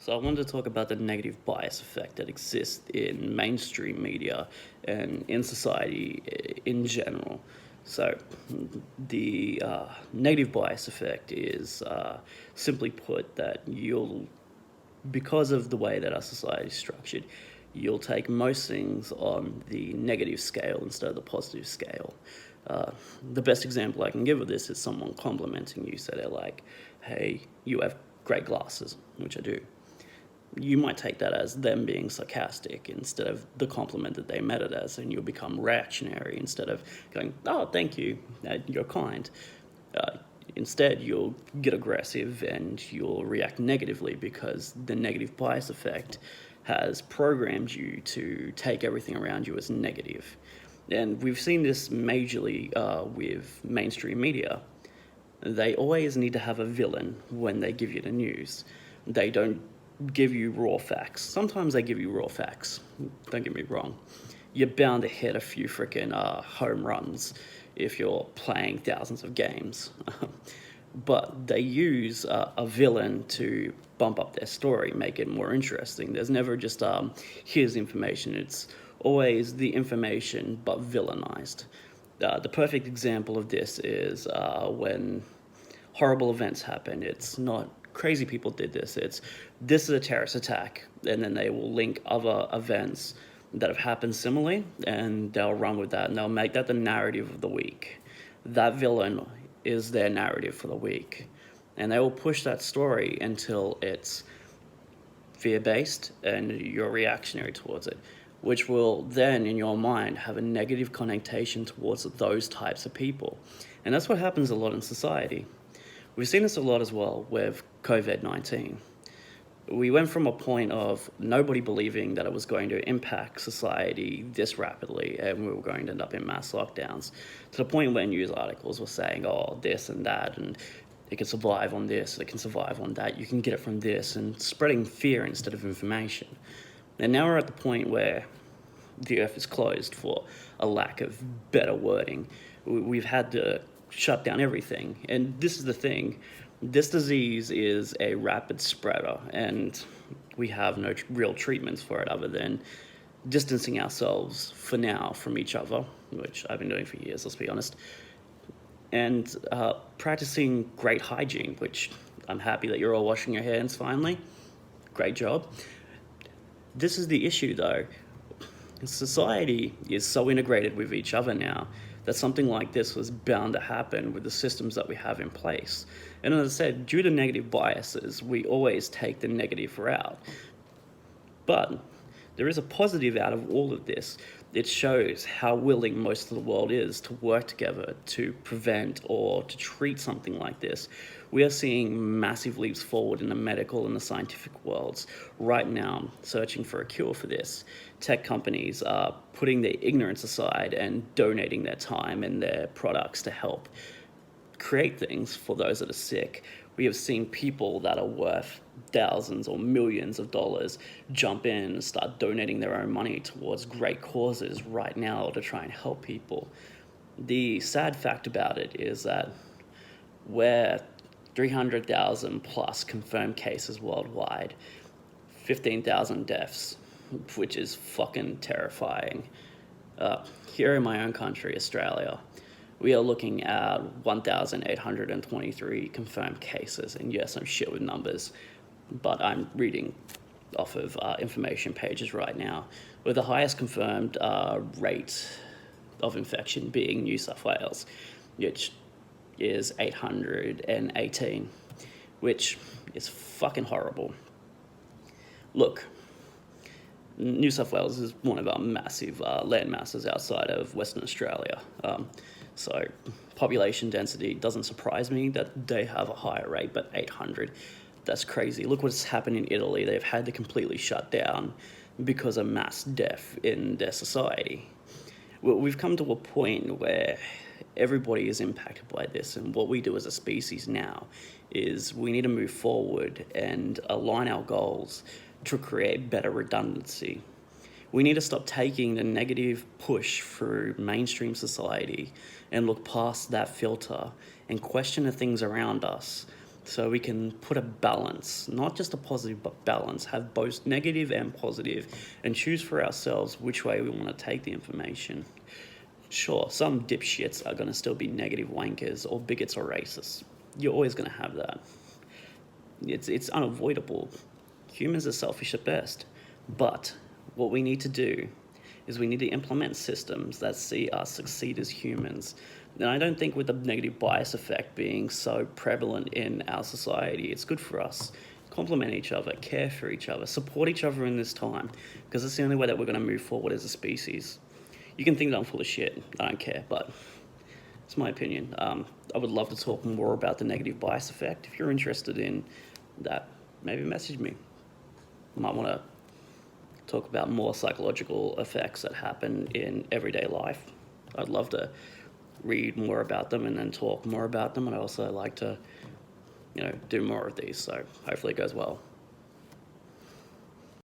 So I wanted to talk about the negative bias effect that exists in mainstream media and in society in general. So the negative bias effect is simply put that because of the way that our society is structured, you'll take most things on the negative scale instead of the positive scale. The best example I can give of this is someone complimenting you. So they're like, hey, you have great glasses, which I do. You might take that as them being sarcastic instead of the compliment that they meant it as, and you'll become reactionary instead of going, oh, thank you, you're kind. Uh, Instead, you'll get aggressive and you'll react negatively because the negative bias effect has programmed you to take everything around you as negative. And we've seen this majorly with mainstream media. They always need to have a villain when they give you the news. They don't give you raw facts. Sometimes they give you raw facts, don't get me wrong. You're bound to hit a few freaking home runs if you're playing thousands of games. But they use a villain to bump up their story, make it more interesting. There's never just here's information. It's always the information but villainized. The perfect example of this is when horrible events happen. It's not crazy people did this. It's this is a terrorist attack, and then they will link other events that have happened similarly, and they'll run with that, and they'll make that the narrative of the week. That villain is their narrative for the week, and they will push that story until it's fear-based and you're reactionary towards it, which will then, in your mind, have a negative connotation towards those types of people. And that's what happens a lot in society. We've seen this a lot as well with COVID-19. We went from a point of nobody believing that it was going to impact society this rapidly and we were going to end up in mass lockdowns, to the point where news articles were saying, oh, this and that, and it can survive on this, it can survive on that, you can get it from this, and spreading fear instead of information. And now we're at the point where the earth is closed for a lack of better wording. We've had to shut down everything. And this is the thing. This disease is a rapid spreader, and we have no real treatments for it other than distancing ourselves for now from each other, which I've been doing for years, let's be honest, and practicing great hygiene, which I'm happy that you're all washing your hands finally. Great job. This is the issue, though. Society is so integrated with each other now that something like this was bound to happen with the systems that we have in place. And as I said, due to negative biases, we always take the negative route. But there is a positive out of all of this. It shows how willing most of the world is to work together to prevent or to treat something like this. We are seeing massive leaps forward in the medical and the scientific worlds right now, searching for a cure for this. Tech companies are putting their ignorance aside and donating their time and their products to help create things for those that are sick. We have seen people that are worth thousands or millions of dollars jump in and start donating their own money towards great causes right now to try and help people. The sad fact about it is that we're 300,000 plus confirmed cases worldwide, 15,000 deaths, which is fucking terrifying. Here in my own country, Australia, we are looking at 1,823 confirmed cases. And yes, I'm shit with numbers, but I'm reading off of information pages right now, with the highest confirmed rate of infection being New South Wales, which is 818, which is fucking horrible. Look, New South Wales is one of our massive land masses outside of Western Australia. So population density doesn't surprise me that they have a higher rate, but 800, that's crazy. Look what's happened in Italy. They've had to completely shut down because of mass death in their society. We've come to a point where everybody is impacted by this, and what we do as a species now is we need to move forward and align our goals to create better redundancy. We need to stop taking the negative push through mainstream society and look past that filter and question the things around us so we can put a balance, not just a positive, but balance, have both negative and positive, and choose for ourselves which way we want to take the information. Sure, some dipshits are going to still be negative wankers or bigots or racists. You're always going to have that. It's unavoidable. Humans are selfish at best. But what we need to do is we need to implement systems that see us succeed as humans. And I don't think with the negative bias effect being so prevalent in our society, it's good for us. Complement each other, care for each other, support each other in this time, because it's the only way that we're going to move forward as a species. You can think that I'm full of shit, I don't care, but it's my opinion. I would love to talk more about the negative bias effect. If you're interested in that, maybe message me. I might want to talk about more psychological effects that happen in everyday life. I'd love to read more about them and then talk more about them, and I also like to, do more of these, so hopefully it goes well.